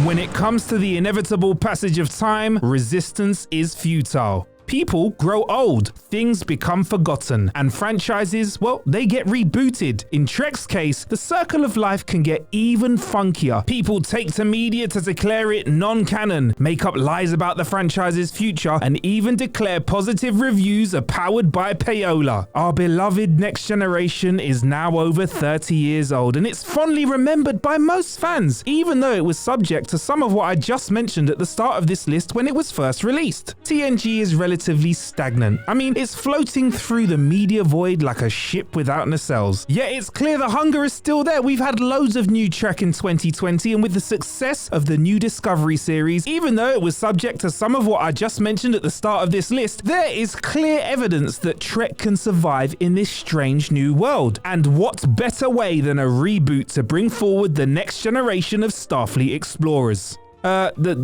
When it comes to the inevitable passage of time, resistance is futile. People grow old, things become forgotten, and franchises, well, they get rebooted. In Trek's case, the circle of life can get even funkier. People take to media to declare it non-canon, make up lies about the franchise's future, and even declare positive reviews are powered by payola. Our beloved Next Generation is now over 30 years old, and it's fondly remembered by most fans, even though it was subject to some of what I just mentioned at the start of this list when it was first released. TNG is relatively stagnant. I mean, it's floating through the media void like a ship without nacelles. Yet it's clear the hunger is still there. We've had loads of new Trek in 2020, and with the success of the new Discovery series, even though it was subject to some of what I just mentioned at the start of this list, there is clear evidence that Trek can survive in this strange new world. And what better way than a reboot to bring forward the next generation of Starfleet explorers? The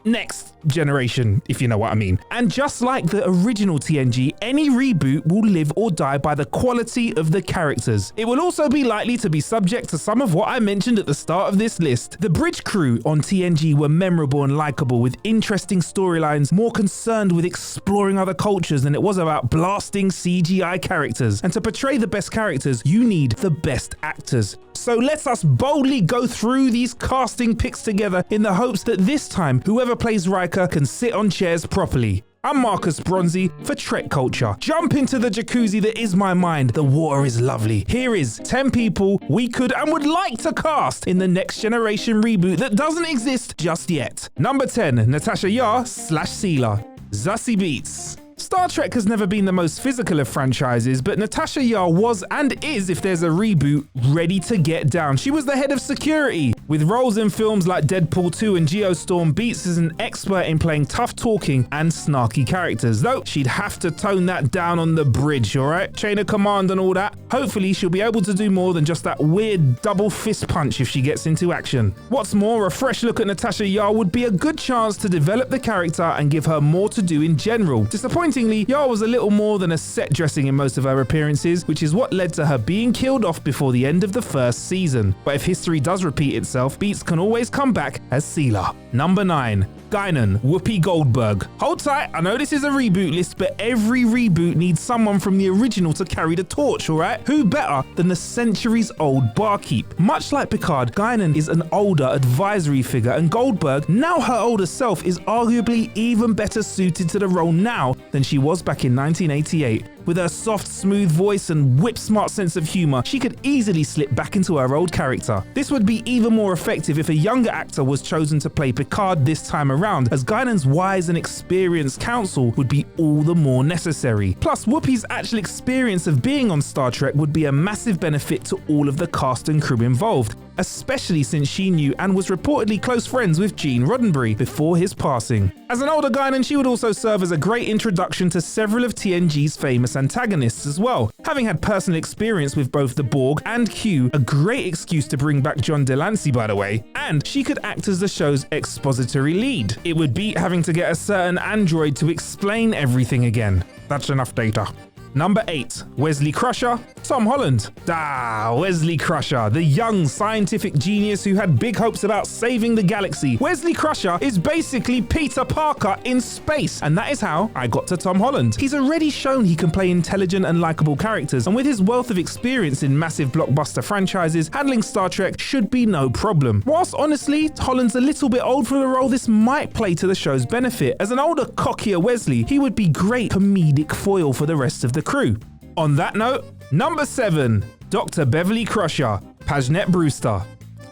next generation, if you know what I mean. And just like the original TNG, any reboot will live or die by the quality of the characters. It will also be likely to be subject to some of what I mentioned at the start of this list. The bridge crew on TNG were memorable and likable, with interesting storylines, more concerned with exploring other cultures than it was about blasting CGI characters. And to portray the best characters, you need the best actors. So let us boldly go through these casting picks together in the hopes that this time, whoever plays Riker can sit on chairs properly. I'm Marcus Bronzy for Trek Culture. Jump into the jacuzzi that is my mind. The water is lovely. Here is 10 people we could and would like to cast in the Next Generation reboot that doesn't exist just yet. Number 10, Natasha Yar / Sela. Zazie Beetz. Star Trek has never been the most physical of franchises, but Natasha Yar was and is, if there's a reboot, ready to get down. She was the head of security. With roles in films like Deadpool 2 and Geostorm, Beetz is an expert in playing tough-talking and snarky characters, though she'd have to tone that down on the bridge, alright? Chain of command and all that. Hopefully she'll be able to do more than just that weird double fist punch if she gets into action. What's more, a fresh look at Natasha Yar would be a good chance to develop the character and give her more to do in general. Disappointingly, Yar was a little more than a set dressing in most of her appearances, which is what led to her being killed off before the end of the first season. But if history does repeat itself, Beetz can always come back as Sela. Number 9. Guinan, Whoopi Goldberg. Hold tight, I know this is a reboot list, but every reboot needs someone from the original to carry the torch, alright? Who better than the centuries-old barkeep? Much like Picard, Guinan is an older advisory figure, and Goldberg, now her older self, is arguably even better suited to the role now than she was back in 1988. With her soft, smooth voice and whip-smart sense of humor, she could easily slip back into her old character. This would be even more effective if a younger actor was chosen to play Picard this time around, as Guinan's wise and experienced counsel would be all the more necessary. Plus, Whoopi's actual experience of being on Star Trek would be a massive benefit to all of the cast and crew involved, especially since she knew and was reportedly close friends with Gene Roddenberry before his passing. As an older Guinan, she would also serve as a great introduction to several of TNG's famous antagonists as well. Having had personal experience with both the Borg and Q, a great excuse to bring back John Delancey, by the way, and she could act as the show's expository lead. It would beat having to get a certain android to explain everything again. That's enough data. Number 8, Wesley Crusher, Tom Holland. Wesley Crusher, the young scientific genius who had big hopes about saving the galaxy. Wesley Crusher is basically Peter Parker in space, and that is how I got to Tom Holland. He's already shown he can play intelligent and likable characters, and with his wealth of experience in massive blockbuster franchises, handling Star Trek should be no problem. Whilst honestly, Holland's a little bit old for the role, this might play to the show's benefit. As an older, cockier Wesley, he would be great comedic foil for the rest of the crew. On that note, number 7, Dr. Beverly Crusher, Paget Brewster.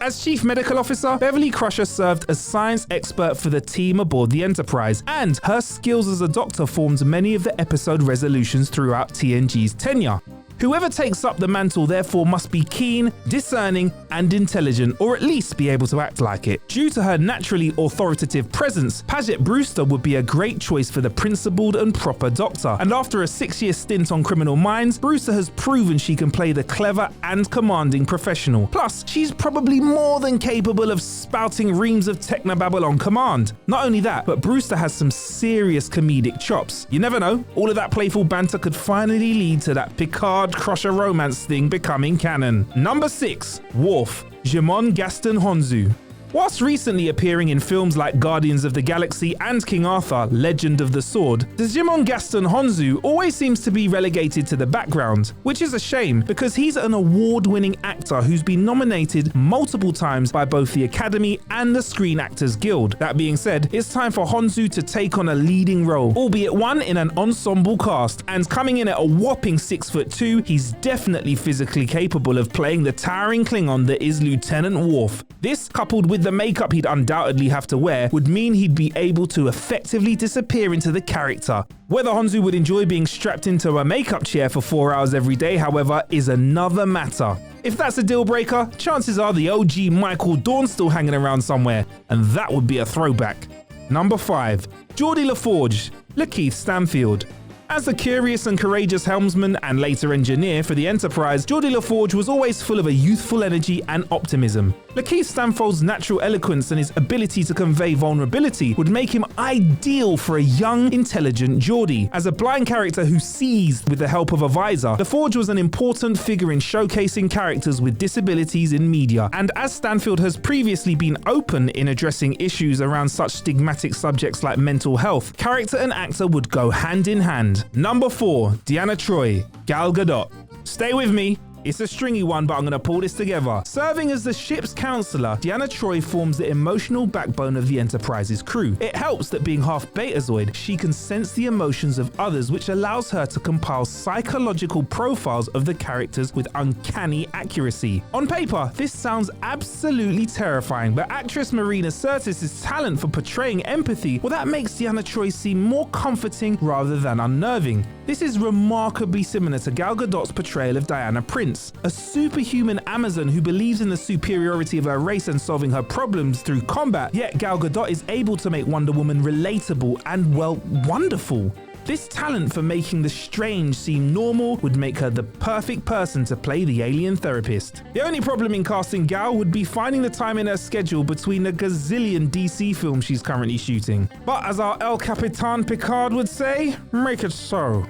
As Chief Medical Officer, Beverly Crusher served as science expert for the team aboard the Enterprise, and her skills as a doctor formed many of the episode resolutions throughout TNG's tenure. Whoever takes up the mantle therefore must be keen, discerning, and intelligent, or at least be able to act like it. Due to her naturally authoritative presence, Paget Brewster would be a great choice for the principled and proper doctor. And after a 6-year stint on Criminal Minds, Brewster has proven she can play the clever and commanding professional. Plus, she's probably more than capable of spouting reams of technobabble on command. Not only that, but Brewster has some serious comedic chops. You never know, all of that playful banter could finally lead to that Picard Crusher romance thing becoming canon. Number 6, Worf, Jamon Gaston Honzu. Whilst recently appearing in films like Guardians of the Galaxy and King Arthur, Legend of the Sword, the Jamon Gaston Honzu always seems to be relegated to the background, which is a shame because he's an award-winning actor who's been nominated multiple times by both the Academy and the Screen Actors Guild. That being said, it's time for Honzu to take on a leading role, albeit one in an ensemble cast, and coming in at a whopping 6'2", he's definitely physically capable of playing the towering Klingon that is Lieutenant Worf. This, coupled with the makeup he'd undoubtedly have to wear, would mean he'd be able to effectively disappear into the character. Whether Honzu would enjoy being strapped into a makeup chair for 4 hours every day, however, is another matter. If that's a deal breaker, chances are the OG Michael Dorn's still hanging around somewhere, and that would be a throwback. Number 5. Jordi LaForge, Lakeith Stanfield. As a curious and courageous helmsman and later engineer for the Enterprise, Jordi LaForge was always full of a youthful energy and optimism. Lakeith Stanfield's natural eloquence and his ability to convey vulnerability would make him ideal for a young, intelligent Jordi. As a blind character who sees with the help of a visor, LaForge was an important figure in showcasing characters with disabilities in media, and as Stanfield has previously been open in addressing issues around such stigmatic subjects like mental health, character and actor would go hand in hand. Number 4. Deanna Troi, Gal Gadot. Stay with me. It's a stringy one, but I'm going to pull this together. Serving as the ship's counselor, Deanna Troi forms the emotional backbone of the Enterprise's crew. It helps that being half Betazoid, she can sense the emotions of others, which allows her to compile psychological profiles of the characters with uncanny accuracy. On paper, this sounds absolutely terrifying, but actress Marina Sirtis' talent for portraying empathy, well, that makes Deanna Troi seem more comforting rather than unnerving. This is remarkably similar to Gal Gadot's portrayal of Diana Prince, a superhuman Amazon who believes in the superiority of her race and solving her problems through combat, yet Gal Gadot is able to make Wonder Woman relatable and, well, wonderful. This talent for making the strange seem normal would make her the perfect person to play the alien therapist. The only problem in casting Gal would be finding the time in her schedule between a gazillion DC films she's currently shooting. But as our El Capitan Picard would say, make it so.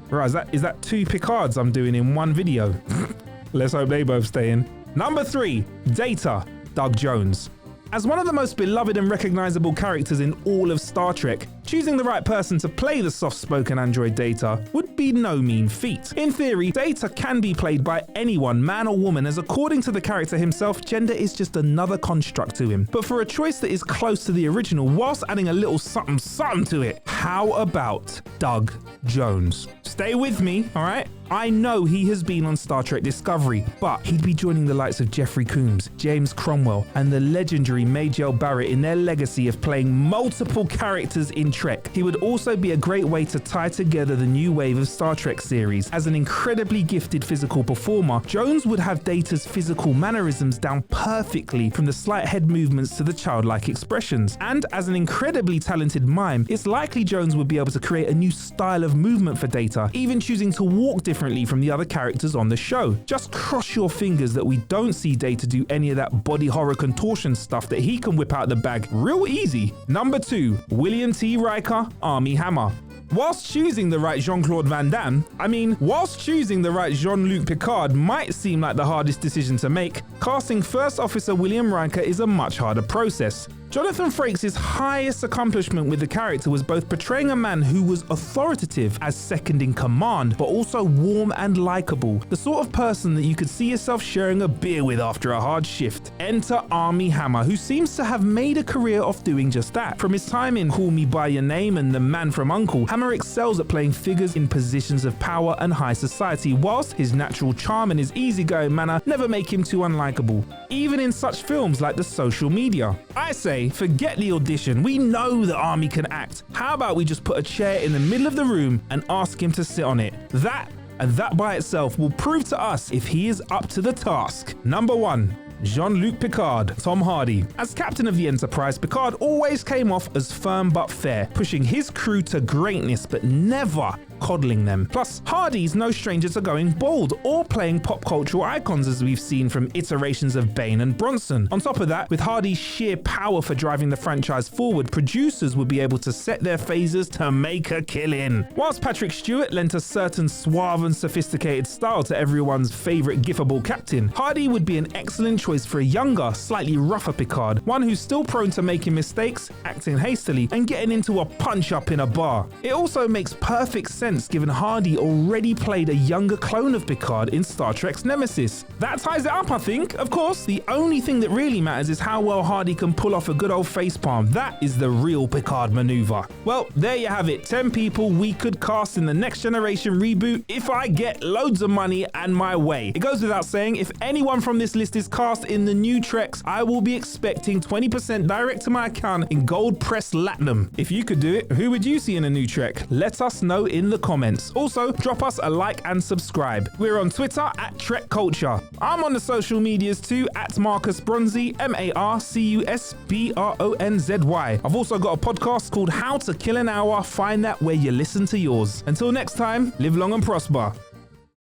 Right, is that 2 Picards I'm doing in one video? Let's hope they both stay in. Number 3, Data, Doug Jones. As one of the most beloved and recognizable characters in all of Star Trek, choosing the right person to play the soft-spoken android Data would be no mean feat. In theory, Data can be played by anyone, man or woman, as according to the character himself, gender is just another construct to him. But for a choice that is close to the original, whilst adding a little something to it, how about Doug Jones? Stay with me, alright? I know he has been on Star Trek Discovery, but he'd be joining the likes of Jeffrey Combs, James Cromwell, and the legendary Majel Barrett in their legacy of playing multiple characters in Trek. He would also be a great way to tie together the new wave of Star Trek series. As an incredibly gifted physical performer, Jones would have Data's physical mannerisms down perfectly, from the slight head movements to the childlike expressions. And as an incredibly talented mime, it's likely Jones would be able to create a new style of movement for Data, even choosing to walk differently from the other characters on the show. Just cross your fingers that we don't see Data do any of that body horror contortion stuff that he can whip out the bag real easy. Number 2, William T. Riker, Armie Hammer. Whilst choosing the right Jean-Claude Van Damme, whilst choosing the right Jean-Luc Picard might seem like the hardest decision to make, casting First Officer William Riker is a much harder process. Jonathan Frakes' highest accomplishment with the character was both portraying a man who was authoritative as second in command, but also warm and likable, the sort of person that you could see yourself sharing a beer with after a hard shift. Enter Armie Hammer, who seems to have made a career off doing just that. From his time in Call Me By Your Name and The Man from U.N.C.L.E., Hammer excels at playing figures in positions of power and high society, whilst his natural charm and his easygoing manner never make him too unlikable, even in such films like The Social Media. I say, forget the audition, we know that Armie can act. How about we just put a chair in the middle of the room and ask him to sit on it? That by itself will prove to us if he is up to the task. Number 1. Jean-Luc Picard, Tom Hardy. As captain of the Enterprise, Picard always came off as firm but fair, pushing his crew to greatness but never coddling them. Plus, Hardy's no stranger to going bold or playing pop cultural icons as we've seen from iterations of Bane and Bronson. On top of that, with Hardy's sheer power for driving the franchise forward, producers would be able to set their phasers to make a killing. Whilst Patrick Stewart lent a certain suave and sophisticated style to everyone's favourite gifable captain, Hardy would be an excellent choice for a younger, slightly rougher Picard, one who's still prone to making mistakes, acting hastily, and getting into a punch-up in a bar. It also makes perfect sense given Hardy already played a younger clone of Picard in Star Trek's Nemesis. That ties it up, I think. Of course, the only thing that really matters is how well Hardy can pull off a good old facepalm. That is the real Picard maneuver. Well, there you have it. 10 people we could cast in the Next Generation reboot if I get loads of money and my way. It goes without saying, if anyone from this list is cast in the new Treks, I will be expecting 20% direct to my account in gold pressed latinum. If you could do it, who would you see in a new Trek? Let us know in the comments. Also, drop us a like and subscribe. We're on Twitter at Trek Culture. I'm on the social medias too at Marcus Bronzy, MarcusBronzy. I've also got a podcast called How to Kill an Hour. Find that where you listen to yours. Until next time, live long and prosper.